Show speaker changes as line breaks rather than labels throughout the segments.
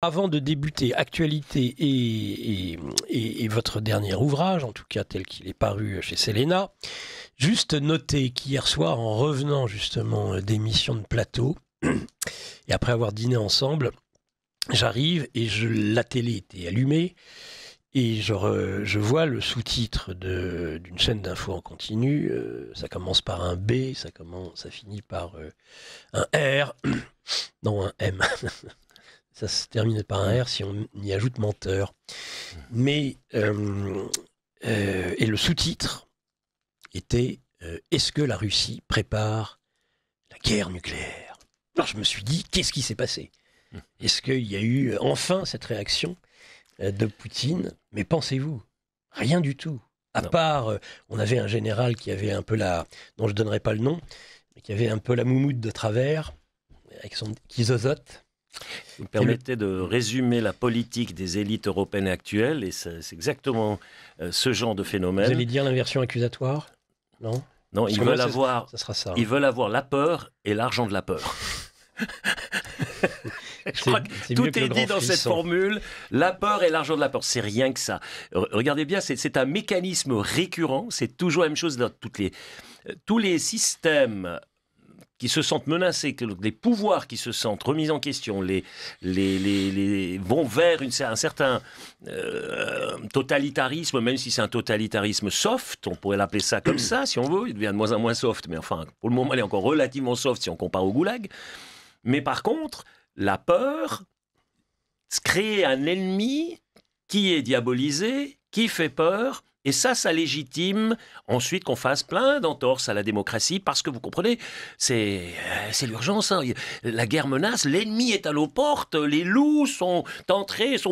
Avant de débuter Actualité et votre dernier ouvrage, en tout cas tel qu'il est paru chez Séléna, juste noter qu'hier soir, en revenant justement d'émissions de plateau, et après avoir dîné ensemble, j'arrive et la télé était allumée, et je vois le sous-titre d'une chaîne d'infos en continu. Ça commence par un B, ça finit par un R, non un M. Ça se termine par un R si on y ajoute menteur. Mais, et le sous-titre était Est-ce que la Russie prépare la guerre nucléaire? Alors je me suis dit, qu'est-ce qui s'est passé? Est-ce qu'il y a eu enfin cette réaction de Poutine? Mais pensez-vous, rien du tout. À part, on avait un général qui avait un peu dont je ne donnerai pas le nom, mais qui avait un peu la moumoute de travers, qui zozote.
Vous me permettez de résumer la politique des élites européennes actuelles, et c'est exactement ce genre de phénomène.
Vous allez dire l'inversion accusatoire? Non?
Non, ils veulent avoir la peur et l'argent de la peur. Je crois que tout est dit dans cette formule, la peur et l'argent de la peur, c'est rien que ça. Regardez bien, c'est un mécanisme récurrent, c'est toujours la même chose dans tous les systèmes qui se sentent menacés, les pouvoirs qui se sentent remis en question, vont vers un certain totalitarisme, même si c'est un totalitarisme soft, on pourrait l'appeler ça comme ça, si on veut, il devient de moins en moins soft, mais enfin, pour le moment, il est encore relativement soft si on compare au goulag. Mais par contre, la peur, créer un ennemi qui est diabolisé, qui fait peur, et ça légitime ensuite qu'on fasse plein d'entorses à la démocratie, parce que vous comprenez, c'est l'urgence. Hein. La guerre menace, l'ennemi est à nos portes, les loups sont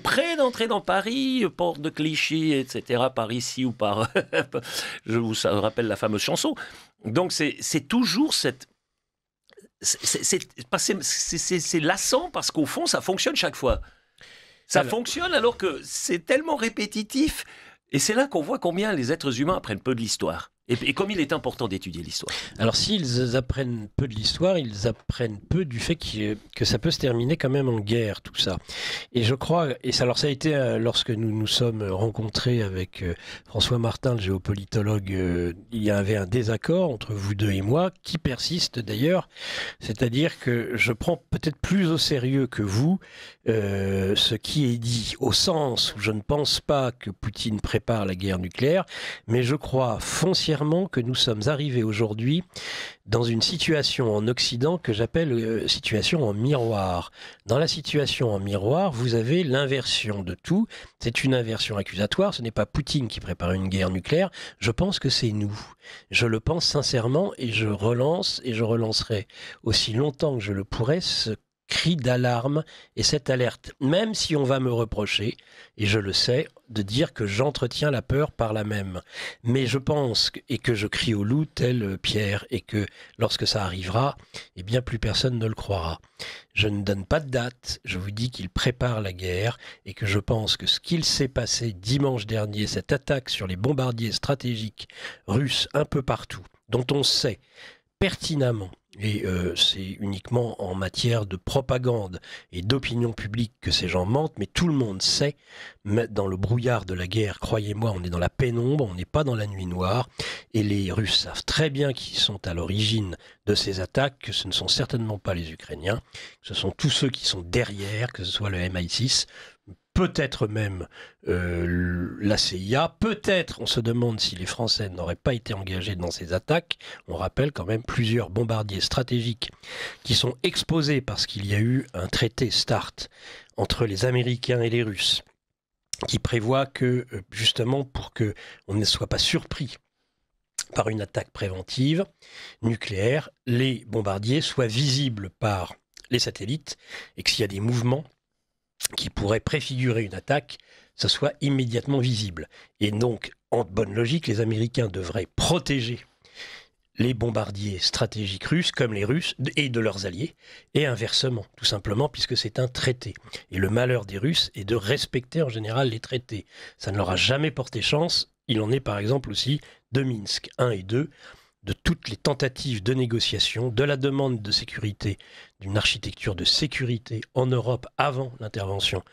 prêts d'entrer dans Paris, porte de Clichy, etc., par ici ou par... Je vous rappelle la fameuse chanson. Donc c'est toujours cette... C'est lassant, parce qu'au fond, ça fonctionne chaque fois. Ça fonctionne alors que c'est tellement répétitif. Et c'est là qu'on voit combien les êtres humains apprennent peu de l'histoire. Et comme il est important d'étudier l'histoire.
Alors s'ils apprennent peu de l'histoire, ils apprennent peu du fait que ça peut se terminer quand même en guerre, tout ça. Et je crois, alors ça a été lorsque nous nous sommes rencontrés avec François Martin, le géopolitologue, il y avait un désaccord entre vous deux et moi, qui persiste d'ailleurs. C'est-à-dire que je prends peut-être plus au sérieux que vous ce qui est dit, au sens où je ne pense pas que Poutine prépare la guerre nucléaire, mais je crois foncièrement que nous sommes arrivés aujourd'hui dans une situation en Occident que j'appelle situation en miroir. Dans la situation en miroir, vous avez l'inversion de tout. C'est une inversion accusatoire. Ce n'est pas Poutine qui prépare une guerre nucléaire. Je pense que c'est nous. Je le pense sincèrement, et je relance et je relancerai aussi longtemps que je le pourrai ce cri d'alarme et cette alerte, même si on va me reprocher, et je le sais, de dire que j'entretiens la peur par là même. Mais je pense, et que je crie au loup tel Pierre, et que lorsque ça arrivera, eh bien plus personne ne le croira. Je ne donne pas de date, je vous dis qu'il prépare la guerre, et que je pense que ce qu'il s'est passé dimanche dernier, cette attaque sur les bombardiers stratégiques russes un peu partout, dont on sait pertinemment, et c'est uniquement en matière de propagande et d'opinion publique que ces gens mentent, mais tout le monde sait, dans le brouillard de la guerre, croyez-moi, on est dans la pénombre, on n'est pas dans la nuit noire, et les Russes savent très bien qui sont à l'origine de ces attaques, que ce ne sont certainement pas les Ukrainiens, que ce sont tous ceux qui sont derrière, que ce soit le MI6, peut-être même la CIA, peut-être, on se demande si les Français n'auraient pas été engagés dans ces attaques. On rappelle quand même plusieurs bombardiers stratégiques qui sont exposés parce qu'il y a eu un traité START entre les Américains et les Russes, qui prévoit que, justement, pour qu'on ne soit pas surpris par une attaque préventive nucléaire, les bombardiers soient visibles par les satellites, et que s'il y a des mouvements qui pourrait préfigurer une attaque, ce soit immédiatement visible. Et donc, en bonne logique, les Américains devraient protéger les bombardiers stratégiques russes comme les Russes et de leurs alliés, et inversement, tout simplement, puisque c'est un traité. Et le malheur des Russes est de respecter en général les traités. Ça ne leur a jamais porté chance. Il en est par exemple aussi de Minsk 1 et 2, de toutes les tentatives de négociation, de la demande de sécurité, d'une architecture de sécurité en Europe avant l'intervention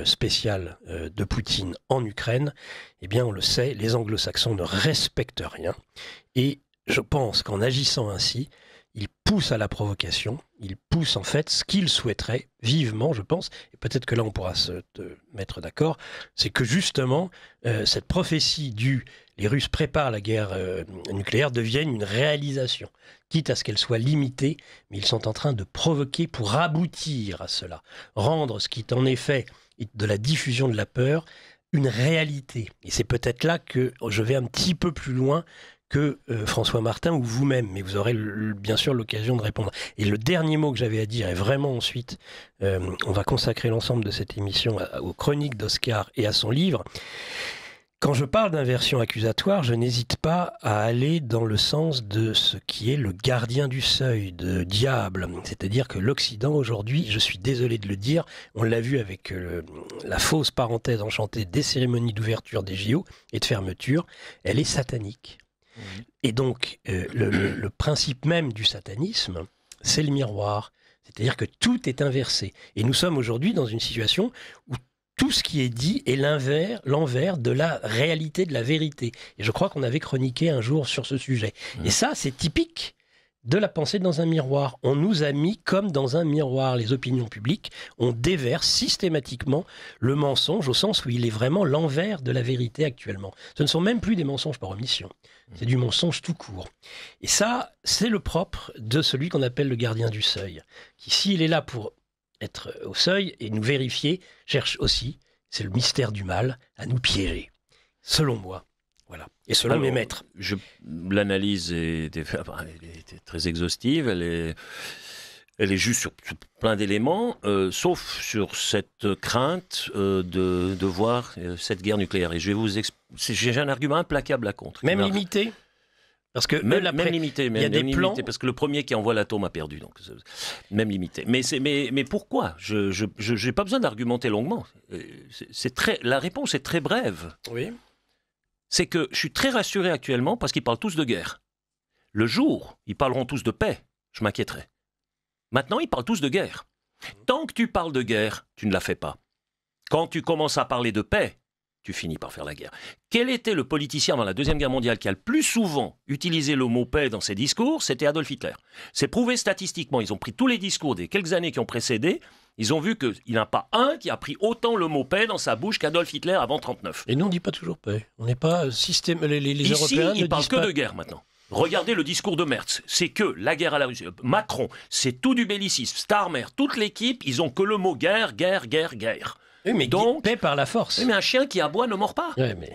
spéciale de Poutine en Ukraine, eh bien on le sait, les anglo-saxons ne respectent rien. Et je pense qu'en agissant ainsi, ils poussent à la provocation, ils poussent en fait ce qu'ils souhaiteraient vivement, je pense, et peut-être que là on pourra se mettre d'accord, c'est que justement cette prophétie du les Russes préparent la guerre nucléaire devienne une réalisation, quitte à ce qu'elle soit limitée, mais ils sont en train de provoquer pour aboutir à cela, rendre ce qui est en effet de la diffusion de la peur une réalité. Et c'est peut-être là que je vais un petit peu plus loin que François Martin ou vous-même, mais vous aurez bien sûr l'occasion de répondre. Et le dernier mot que j'avais à dire, et vraiment ensuite, on va consacrer l'ensemble de cette émission aux chroniques d'Oscar et à son livre. Quand je parle d'inversion accusatoire, je n'hésite pas à aller dans le sens de ce qui est le gardien du seuil, de diable. C'est-à-dire que l'Occident aujourd'hui, je suis désolé de le dire, on l'a vu avec la fausse parenthèse enchantée des cérémonies d'ouverture des JO et de fermeture, elle est satanique. Et donc, le principe même du satanisme, c'est le miroir. C'est-à-dire que tout est inversé. Et nous sommes aujourd'hui dans une situation où tout ce qui est dit est l'envers de la réalité, de la vérité. Et je crois qu'on avait chroniqué un jour sur ce sujet. Et ça, c'est typique de la pensée dans un miroir. On nous a mis comme dans un miroir. Les opinions publiques, on déverse systématiquement le mensonge au sens où il est vraiment l'envers de la vérité actuellement. Ce ne sont même plus des mensonges par omission. C'est du mensonge tout court. Et ça, c'est le propre de celui qu'on appelle le gardien du seuil, qui, s'il est là pour être au seuil et nous vérifier, cherche aussi, c'est le mystère du mal, à nous piéger. Selon moi. Voilà. Et selon mes maîtres.
L'analyse était très exhaustive, elle est juste sur plein d'éléments, sauf sur cette crainte de voir cette guerre nucléaire. Et je vais vous j'ai un argument implacable à contre.
Même limité. Parce que
même limité, il y a des plans. Parce que le premier qui envoie l'atome a perdu, donc même limité. Mais pourquoi ? Je n'ai pas besoin d'argumenter longuement. La réponse est très brève.
Oui.
C'est que je suis très rassuré actuellement parce qu'ils parlent tous de guerre. Le jour, ils parleront tous de paix, je m'inquiéterai. Maintenant, ils parlent tous de guerre. Tant que tu parles de guerre, tu ne la fais pas. Quand tu commences à parler de paix, tu finis par faire la guerre. Quel était le politicien dans la Deuxième Guerre mondiale qui a le plus souvent utilisé le mot paix dans ses discours ? C'était Adolf Hitler. C'est prouvé statistiquement. Ils ont pris tous les discours des quelques années qui ont précédé. Ils ont vu qu'il n'y en a pas un qui a pris autant le mot paix dans sa bouche qu'Adolf Hitler avant 1939.
Et nous, on ne dit pas toujours paix. On n'est pas les
Ici,
Européens
ils
ne
parlent
disent
que
pas...
de guerre maintenant. Regardez le discours de Merz, c'est que la guerre à la Russie. Macron, c'est tout du bellicisme. Starmer, toute l'équipe, ils ont que le mot guerre, guerre, guerre, guerre.
Oui, mais donc, paix par la force.
Oui, mais un chien qui aboie ne mord pas.
Ouais, mais...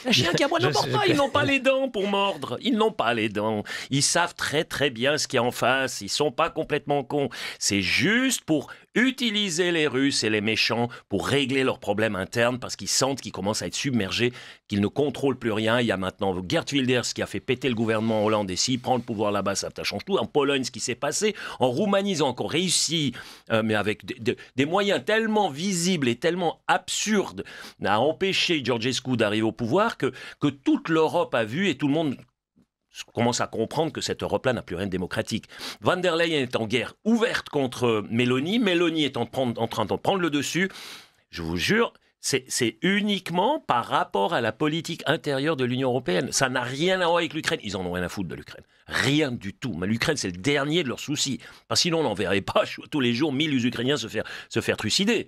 Un chien qui aboie ne mord pas. Ils n'ont pas les dents pour mordre. Ils n'ont pas les dents. Ils savent très très bien ce qu'il y a en face. Ils sont pas complètement cons. C'est juste pour utiliser les Russes et les méchants pour régler leurs problèmes internes parce qu'ils sentent qu'ils commencent à être submergés, qu'ils ne contrôlent plus rien. Il y a maintenant Geert Wilders qui a fait péter le gouvernement hollandais. S'il prend le pouvoir là-bas, ça change tout. En Pologne, ce qui s'est passé. En Roumanie, ils ont encore réussi, mais avec des moyens tellement visibles et tellement absurdes à empêcher Georgescu d'arriver au pouvoir que toute l'Europe a vu et tout le monde commence à comprendre que cette Europe-là n'a plus rien de démocratique. Van der Leyen est en guerre ouverte contre Meloni. Meloni est en train de prendre le dessus. Je vous jure, c'est uniquement par rapport à la politique intérieure de l'Union européenne. Ça n'a rien à voir avec l'Ukraine. Ils en ont rien à foutre de l'Ukraine. Rien du tout. Mais l'Ukraine, c'est le dernier de leurs soucis. Parce que sinon, on n'enverrait pas tous les jours 1000 Ukrainiens se faire trucider.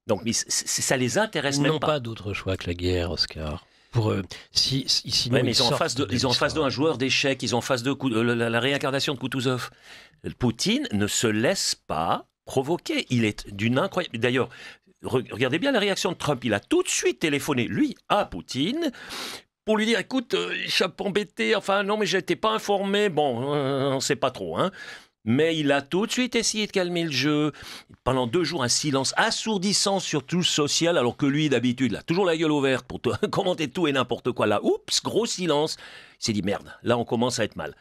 Donc, ça les intéresse même pas.
Ils n'ont pas d'autre choix que la guerre, Oscar.
Mais ils ont en face d'eux un joueur d'échecs, ils ont en face d'eux la réincarnation de Kutuzov. Poutine ne se laisse pas provoquer. Il est d'une incroyable... D'ailleurs, regardez bien la réaction de Trump. Il a tout de suite téléphoné, lui, à Poutine, pour lui dire, écoute, je suis un peu embêté, enfin non, mais je n'étais pas informé, bon, on ne sait pas trop, hein. Mais il a tout de suite essayé de calmer le jeu. Pendant 2 jours, un silence assourdissant sur tout le social, alors que lui, d'habitude, il a toujours la gueule ouverte pour commenter tout et n'importe quoi. Là, oups, gros silence. Il s'est dit, merde, là, on commence à être mal.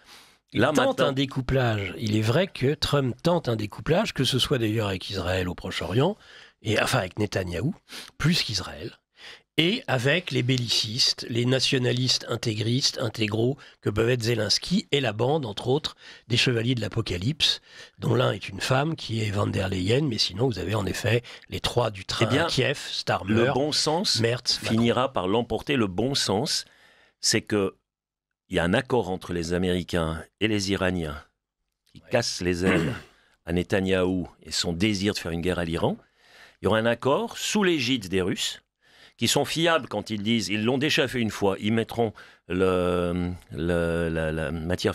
Il tente un découplage. Il est vrai que Trump tente un découplage, que ce soit d'ailleurs avec Israël au Proche-Orient, et enfin avec Netanyahou, plus qu'Israël. et avec les bellicistes, les nationalistes intégristes, intégraux, que peuvent être Zelensky et la bande, entre autres, des Chevaliers de l'Apocalypse, dont l'un est une femme qui est Van der Leyen, mais sinon vous avez en effet les trois du train à Kiev, Starmer,
le bon sens
Merz,
finira par l'emporter. Le bon sens, c'est que il y a un accord entre les Américains et les Iraniens qui cassent les ailes à Netanyahou et son désir de faire une guerre à l'Iran. Il y aura un accord sous l'égide des Russes, qui sont fiables quand ils disent, ils l'ont déjà fait une fois, ils mettront la matière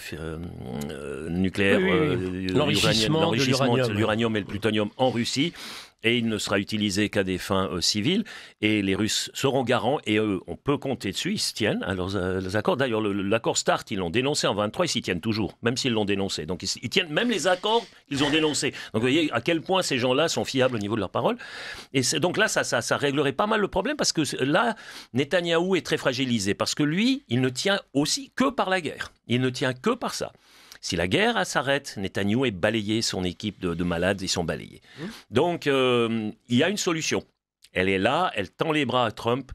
nucléaire,
l'enrichissement de
l'uranium et le plutonium en Russie, et il ne sera utilisé qu'à des fins civiles, et les Russes seront garants, et eux, on peut compter dessus, ils se tiennent à leurs accords. D'ailleurs, l'accord START, ils l'ont dénoncé en 23, ils s'y tiennent toujours, même s'ils l'ont dénoncé. Donc ils tiennent même les accords qu'ils ont dénoncés. Donc vous voyez à quel point ces gens-là sont fiables au niveau de leur parole. Et donc là, ça réglerait pas mal le problème, parce que là, Netanyahou est très fragilisé, parce que lui, il ne tient aussi que par la guerre. Il ne tient que par ça. Si la guerre s'arrête, Netanyahou est balayé, son équipe de malades, ils sont balayés. Donc, il y a une solution. Elle est là, elle tend les bras à Trump.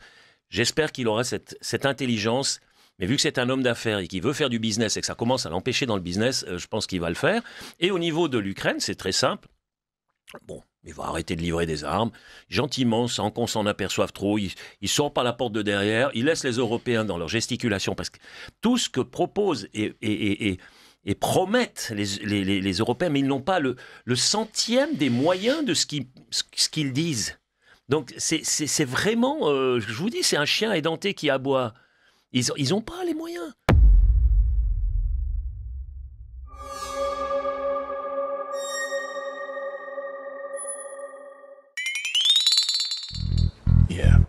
J'espère qu'il aura cette intelligence. Mais vu que c'est un homme d'affaires et qu'il veut faire du business et que ça commence à l'empêcher dans le business, je pense qu'il va le faire. Et au niveau de l'Ukraine, c'est très simple. Bon, il va arrêter de livrer des armes, gentiment, sans qu'on s'en aperçoive trop. Il sort par la porte de derrière, il laisse les Européens dans leur gesticulation. Parce que tout ce que proposent et promettent les Européens, mais ils n'ont pas le centième des moyens de ce qu'ils disent. Donc c'est vraiment, je vous dis, c'est un chien édenté qui aboie. Ils n'ont pas les moyens.
Yeah.